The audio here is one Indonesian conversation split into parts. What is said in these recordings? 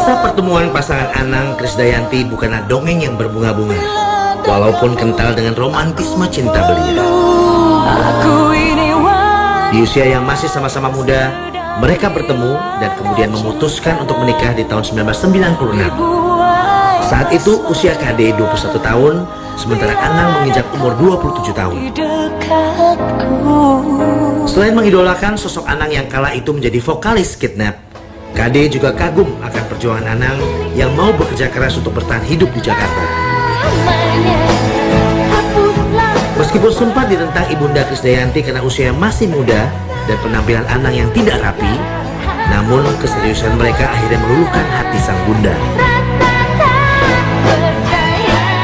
Kisah pertemuan pasangan Anang Krisdayanti bukanlah dongeng yang berbunga-bunga, walaupun kental dengan romantisme cinta belia. Di usia yang masih sama-sama muda, mereka bertemu dan kemudian memutuskan untuk menikah di tahun 1996. Saat itu usia KD 21 tahun, sementara Anang menginjak umur 27 tahun. Selain mengidolakan sosok Anang yang kala itu menjadi vokalis Kidnap, KD juga kagum akan perjuangan Anang yang mau bekerja keras untuk bertahan hidup di Jakarta. Meskipun sempat ditentang Ibunda Krisdayanti karena usia yang masih muda dan penampilan Anang yang tidak rapi, namun keseriusan mereka akhirnya meluluhkan hati sang bunda.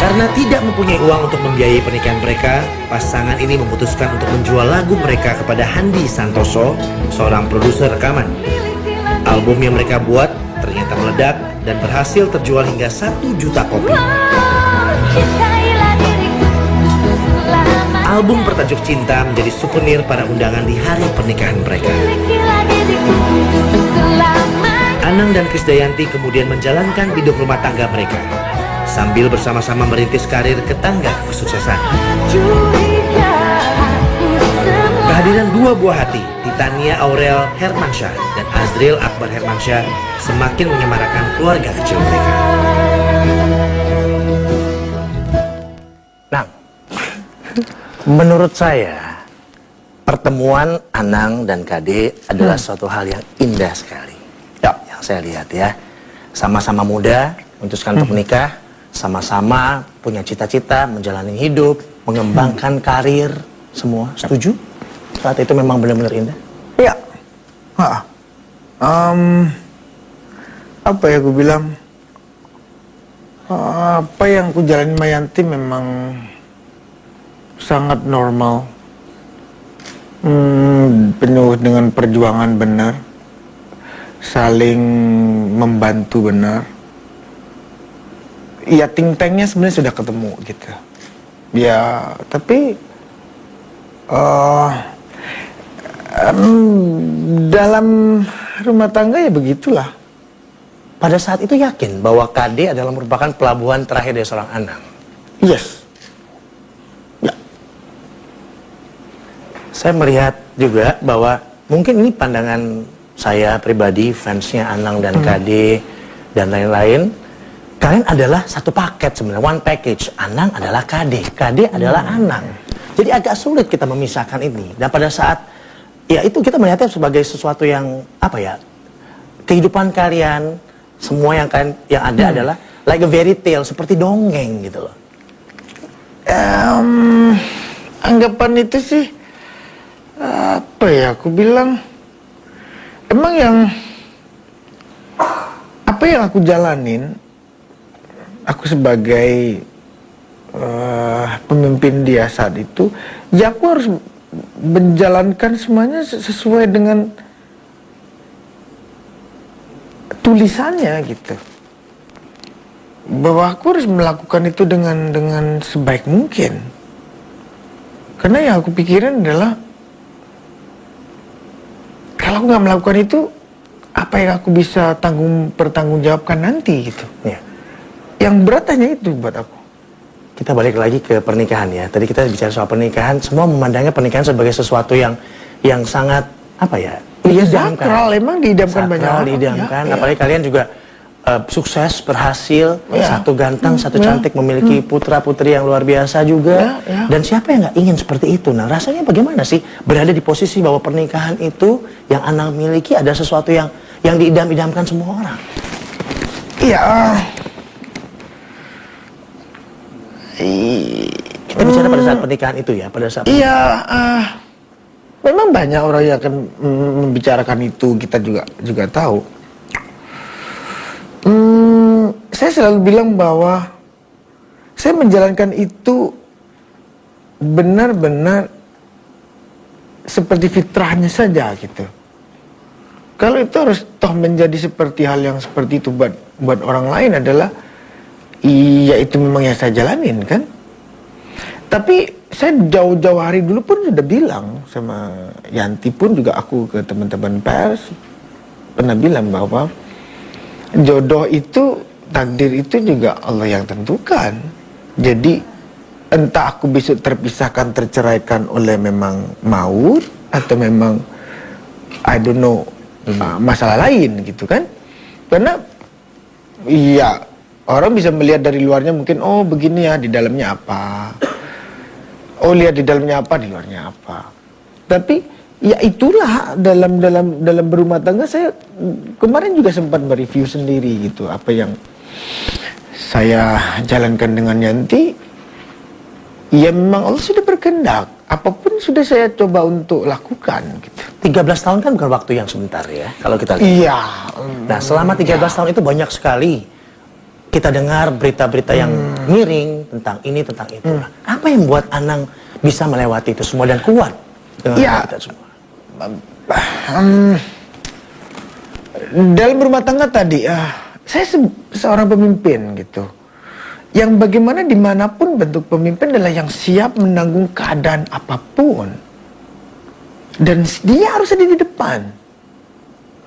Karena tidak mempunyai uang untuk membiayai pernikahan mereka, pasangan ini memutuskan untuk menjual lagu mereka kepada Handi Santoso, seorang produser rekaman. Album yang mereka buat ternyata meledak dan berhasil terjual hingga 1 juta kopi. Album bertajuk Cinta menjadi souvenir pada undangan di hari pernikahan mereka. Anang dan Krisdayanti kemudian menjalankan hidup rumah tangga mereka sambil bersama-sama merintis karir ke tangga kesuksesan. Kehadiran dua buah hati, Titania Aurel Hermansyah dan Azril Akbar Hermansyah, semakin menyemarakan keluarga kecil mereka. Nah, menurut saya pertemuan Anang dan KD adalah suatu hal yang indah sekali. Ya, yang saya lihat ya, sama-sama muda, memutuskan untuk menikah, sama-sama punya cita-cita, menjalani hidup, mengembangkan karir, semua. Setuju? Saat itu memang benar-benar indah? Ya. Apa ya aku bilang? Apa yang aku jalani sama Yanti memang sangat normal. Penuh dengan perjuangan benar. Saling membantu benar. Ya ting-tengnya sebenarnya sudah ketemu gitu. Ya, tapi dalam rumah tangga ya begitulah. Pada saat itu yakin bahwa KD adalah merupakan pelabuhan terakhir dari seorang Anang? Yes. Ya. Saya melihat juga bahwa mungkin ini pandangan saya pribadi, fansnya Anang dan KD dan lain-lain. Kalian adalah satu paket sebenarnya, one package. Anang adalah KD, KD adalah Anang. Jadi agak sulit kita memisahkan ini. Dan pada saat ya itu kita melihatnya sebagai sesuatu yang apa ya? Kehidupan kalian, semua yang kalian yang ada adalah like a fairy tale, seperti dongeng gitu loh. Anggapan itu sih apa ya? Aku bilang emang apa yang aku jalanin, aku sebagai pemimpin dia saat itu, ya aku harus menjalankan semuanya sesuai dengan tulisannya gitu. Bahwa aku harus melakukan itu dengan sebaik mungkin. Karena yang aku pikirin adalah kalau aku nggak melakukan itu, apa yang aku bisa pertanggungjawabkan nanti gitu. Ya. Yang berat hanya itu buat aku. Kita balik lagi ke pernikahan ya. Tadi kita bicara soal pernikahan, semua memandangnya pernikahan sebagai sesuatu yang sangat apa ya? Iya, sakral, emang diidamkan banyak orang. Diidamkan, ya, apalagi kalian juga sukses, berhasil, satu ganteng, satu cantik, memiliki putra-putri yang luar biasa juga. Dan siapa yang nggak ingin seperti itu? Nah, rasanya bagaimana sih berada di posisi bahwa pernikahan itu yang Anang miliki ada sesuatu yang diidam-idamkan semua orang? Iya. Kita bicara pada saat pernikahan itu ya, pada saat. Iya. Memang banyak orang yang akan membicarakan itu, kita juga tahu. Saya selalu bilang bahwa saya menjalankan itu benar-benar seperti fitrahnya saja gitu. Kalau itu harus toh menjadi seperti hal yang seperti itu buat orang lain adalah, iya itu memang yang saya jalanin kan. Tapi saya jauh-jauh hari dulu pun sudah bilang sama Yanti, pun juga aku ke teman-teman pers pernah bilang bahwa jodoh itu, takdir itu juga Allah yang tentukan. Jadi entah aku besok terpisahkan, terceraikan oleh memang maut, atau memang I don't know, masalah lain gitu kan. Karena iya, orang bisa melihat dari luarnya mungkin, oh begini ya, di dalamnya apa. Oh lihat di dalamnya apa, di luarnya apa. Tapi ya itulah dalam berumah tangga. Saya kemarin juga sempat mereview sendiri gitu, apa yang saya jalankan dengan Yanti. Ya memang Allah sudah berkehendak, apapun sudah saya coba untuk lakukan gitu. 13 tahun kan bukan waktu yang sebentar ya, kalau kita lihat. Iya. Nah, selama 13 tahun itu banyak sekali kita dengar berita-berita yang miring tentang ini, tentang itu. Nah, apa yang membuat Anang bisa melewati itu semua dan kuat dengan kita semua? Dalam berumah tangga tadi, saya seorang pemimpin gitu. Yang bagaimana dimanapun bentuk pemimpin adalah yang siap menanggung keadaan apapun. Dan dia harus ada di depan.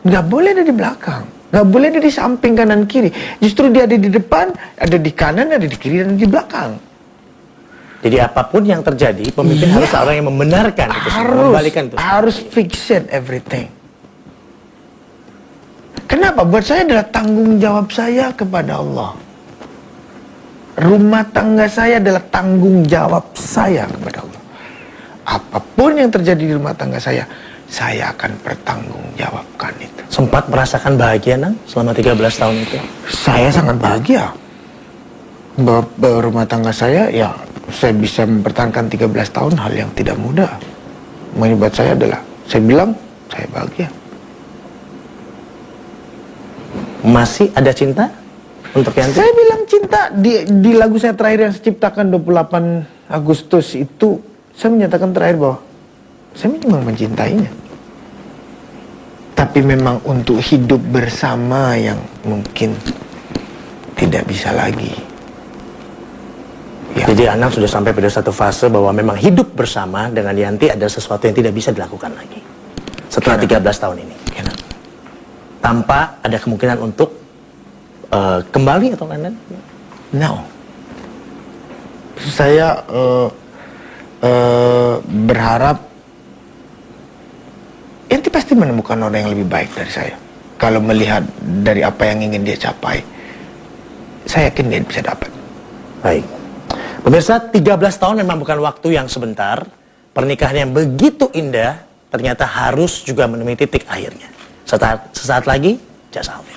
Nggak boleh ada di belakang. Nggak boleh ada di samping kanan kiri. Justru dia ada di depan, ada di kanan, ada di kiri, dan di belakang. Jadi apapun yang terjadi, pemimpin harus orang yang membenarkan itu semua, membalikan itu semua. Harus fix it everything. Kenapa? Buat saya adalah tanggung jawab saya kepada Allah. Rumah tangga saya adalah tanggung jawab saya kepada Allah. Apapun yang terjadi di rumah tangga saya akan bertanggungjawabkan itu. Sempat merasakan bahagia, Nang, selama 13 tahun itu? Saya sangat bahagia. Rumah tangga saya, ya saya bisa mempertahankan 13 tahun, hal yang tidak mudah. Buat saya adalah, saya bilang, saya bahagia. Masih ada cinta untuk Yanti? Saya bilang cinta di lagu saya terakhir yang saya ciptakan 28 Agustus itu, saya menyatakan terakhir bahwa saya memang mencintainya. Tapi memang untuk hidup bersama yang mungkin tidak bisa lagi. Ya. Jadi Anang sudah sampai pada satu fase bahwa memang hidup bersama dengan Yanti ada sesuatu yang tidak bisa dilakukan lagi setelah 13 tahun ini. Tanpa ada kemungkinan untuk kembali atau lain-lain? No. Saya berharap Yanti pasti menemukan orang yang lebih baik dari saya. Kalau melihat dari apa yang ingin dia capai, saya yakin dia bisa dapat. Baik. Pemirsa, 13 tahun memang bukan waktu yang sebentar. Pernikahan yang begitu indah ternyata harus juga menemui titik akhirnya. Sesaat lagi, Jasa Alvin.